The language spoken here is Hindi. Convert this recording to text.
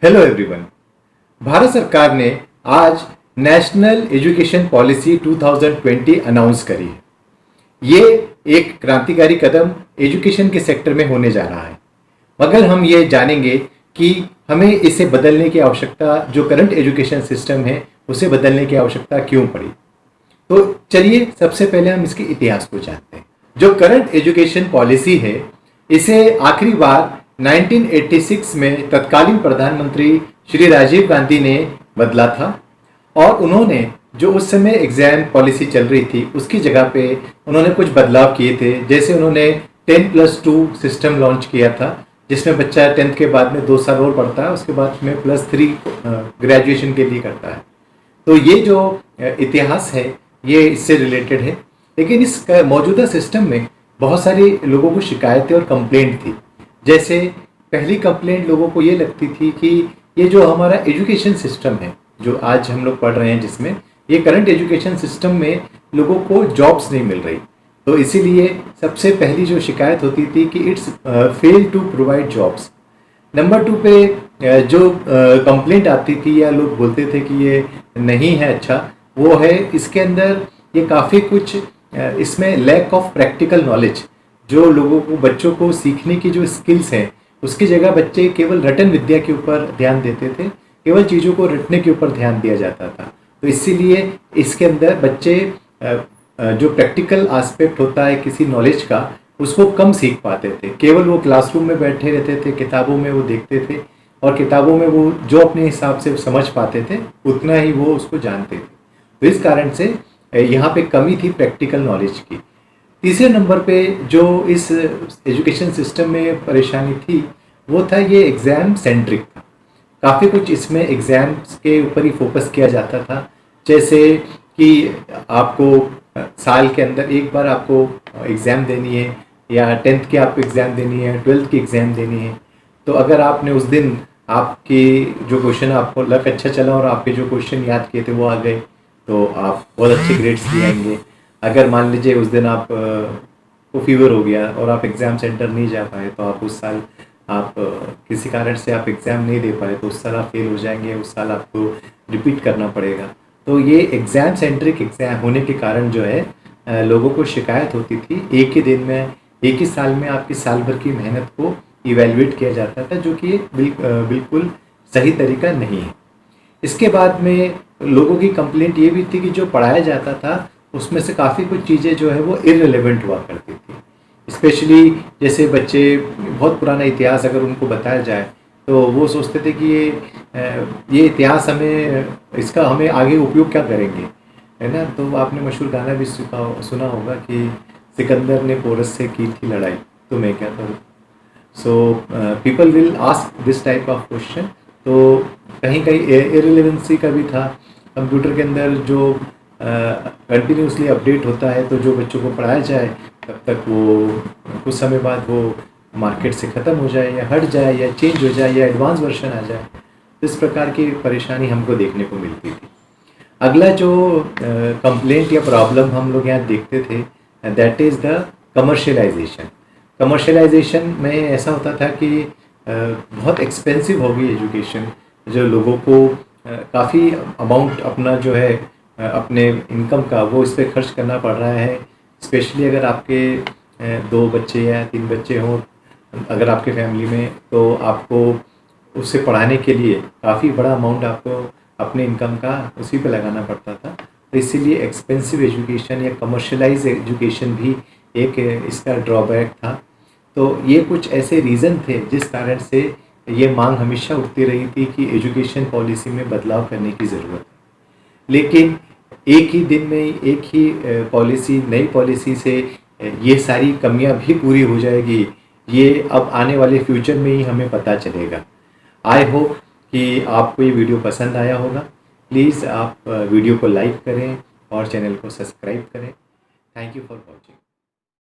Hello everyone. भारत सरकार ने आज नेशनल एजुकेशन पॉलिसी 2020 अनाउंस करी है। ये एक क्रांतिकारी कदम एजुकेशन के सेक्टर में होने जा रहा है, मगर हम ये जानेंगे कि हमें इसे बदलने की आवश्यकता, जो करंट एजुकेशन सिस्टम है उसे बदलने की आवश्यकता क्यों पड़ी। तो चलिए सबसे पहले हम इसके इतिहास को जानते हैं। जो करंट एजुकेशन पॉलिसी है इसे आखिरी बार 1986 में तत्कालीन प्रधानमंत्री श्री राजीव गांधी ने बदला था और उन्होंने जो उस समय एग्जाम पॉलिसी चल रही थी उसकी जगह पे उन्होंने कुछ बदलाव किए थे। जैसे उन्होंने 10+2 सिस्टम लॉन्च किया था, जिसमें बच्चा 10th के बाद में 2 साल और पढ़ता है, उसके बाद में +3 ग्रेजुएशन के लिए करता है। तो ये जो इतिहास है ये इससे रिलेटेड है। लेकिन इस मौजूदा सिस्टम में बहुत सारी लोगों को शिकायतें और कंप्लेंट थी। जैसे पहली कंप्लेंट लोगों को ये लगती थी कि ये जो हमारा एजुकेशन सिस्टम है, जो आज हम लोग पढ़ रहे हैं, जिसमें ये करंट एजुकेशन सिस्टम में लोगों को जॉब्स नहीं मिल रही। तो इसीलिए सबसे पहली जो शिकायत होती थी कि it's fail to provide jobs. Number 2 पे जो कंप्लेंट आती थी या लोग बोलते थे कि ये नहीं है अच्छा, वो है इसके अंदर ये काफ़ी कुछ इसमें लैक ऑफ प्रैक्टिकल नॉलेज। जो लोगों को, बच्चों को सीखने की जो स्किल्स हैं उसकी जगह बच्चे केवल रटन विद्या के ऊपर ध्यान देते थे, केवल चीज़ों को रटने के ऊपर ध्यान दिया जाता था। तो इसीलिए इसके अंदर बच्चे जो प्रैक्टिकल एस्पेक्ट होता है किसी नॉलेज का, उसको कम सीख पाते थे। केवल वो क्लासरूम में बैठे रहते थे, किताबों में वो देखते थे और किताबों में वो जो अपने हिसाब से समझ पाते थे उतना ही वो उसको जानते थे। तो इस कारण से यहाँ पे कमी थी प्रैक्टिकल नॉलेज की। तीसरे नंबर पे जो इस एजुकेशन सिस्टम में परेशानी थी वो था ये एग्ज़ाम सेंट्रिक था। काफ़ी कुछ इसमें एग्ज़ाम्स के ऊपर ही फोकस किया जाता था। जैसे कि आपको साल के अंदर एक बार आपको एग्ज़ाम देनी है, या 10th की आपको एग्ज़ाम देनी है, 12th की एग्ज़ाम देनी है। तो अगर आपने उस दिन आपकी जो क्वेश्चन, आपको लक अच्छा चला और आपके जो क्वेश्चन याद किए थे वो आ गए, तो आप बहुत अच्छे ग्रेड्स ले आएंगे। अगर मान लीजिए उस दिन आप को फीवर हो गया और आप एग्ज़ाम सेंटर नहीं जा पाए, तो आप उस साल आप किसी कारण से आप एग्ज़ाम नहीं दे पाए, तो उस साल आप फेल हो जाएंगे, उस साल आपको रिपीट करना पड़ेगा। तो ये एग्ज़ाम सेंट्रिक एग्ज़ाम होने के कारण जो है लोगों को शिकायत होती थी। एक ही दिन में, एक ही साल में आपकी साल भर की मेहनत को इवेलुएट किया जाता था, जो कि बिल्कुल सही तरीका नहीं है। इसके बाद में लोगों की कंप्लेंट ये भी थी कि जो पढ़ाया जाता था उसमें से काफ़ी कुछ चीज़ें जो है वो इररिलेवेंट हुआ करती थी। स्पेशली जैसे बच्चे, बहुत पुराना इतिहास अगर उनको बताया जाए तो वो सोचते थे कि ये इतिहास हमें, इसका हमें आगे उपयोग क्या करेंगे, है ना। तो आपने मशहूर गाना भी सुना होगा कि सिकंदर ने पोरस से की थी लड़ाई, तो मैं क्या करूँ। So people will ask this type of question. तो कहीं कहीं इररिलेवेंसी का भी था। कंप्यूटर के अंदर जो कंटिन्यूसली अपडेट होता है, तो जो बच्चों को पढ़ाया जाए तब तक वो कुछ समय बाद वो मार्केट से ख़त्म हो जाए या हट जाए या चेंज हो जाए या एडवांस वर्जन आ जाए। तो इस प्रकार की परेशानी हमको देखने को मिलती थी। अगला जो कंप्लेंट या प्रॉब्लम हम लोग यहाँ देखते थे, that is the commercialisation. Commercialisation में ऐसा होता था कि बहुत एक्सपेंसिव हो गई एजुकेशन। जो लोगों को काफ़ी अमाउंट अपना जो है अपने इनकम का वो इस पर खर्च करना पड़ रहा है। स्पेशली अगर आपके 2 बच्चे या 3 बच्चे हों अगर आपके फैमिली में, तो आपको उससे पढ़ाने के लिए काफ़ी बड़ा अमाउंट आपको अपने इनकम का उसी पे लगाना पड़ता था। तो इसीलिए एक्सपेंसिव एजुकेशन या कमर्शियलाइज एजुकेशन भी एक इसका ड्रॉबैक था। तो ये कुछ ऐसे रीज़न थे जिस कारण से ये मांग हमेशा उठती रही थी कि एजुकेशन पॉलिसी में बदलाव करने की ज़रूरत है। लेकिन एक ही दिन में, एक ही पॉलिसी, नई पॉलिसी से ये सारी कमियां भी पूरी हो जाएगी, ये अब आने वाले फ्यूचर में ही हमें पता चलेगा। आई होप कि आपको ये वीडियो पसंद आया होगा। प्लीज़ आप वीडियो को लाइक करें और चैनल को सब्सक्राइब करें। Thank you for watching.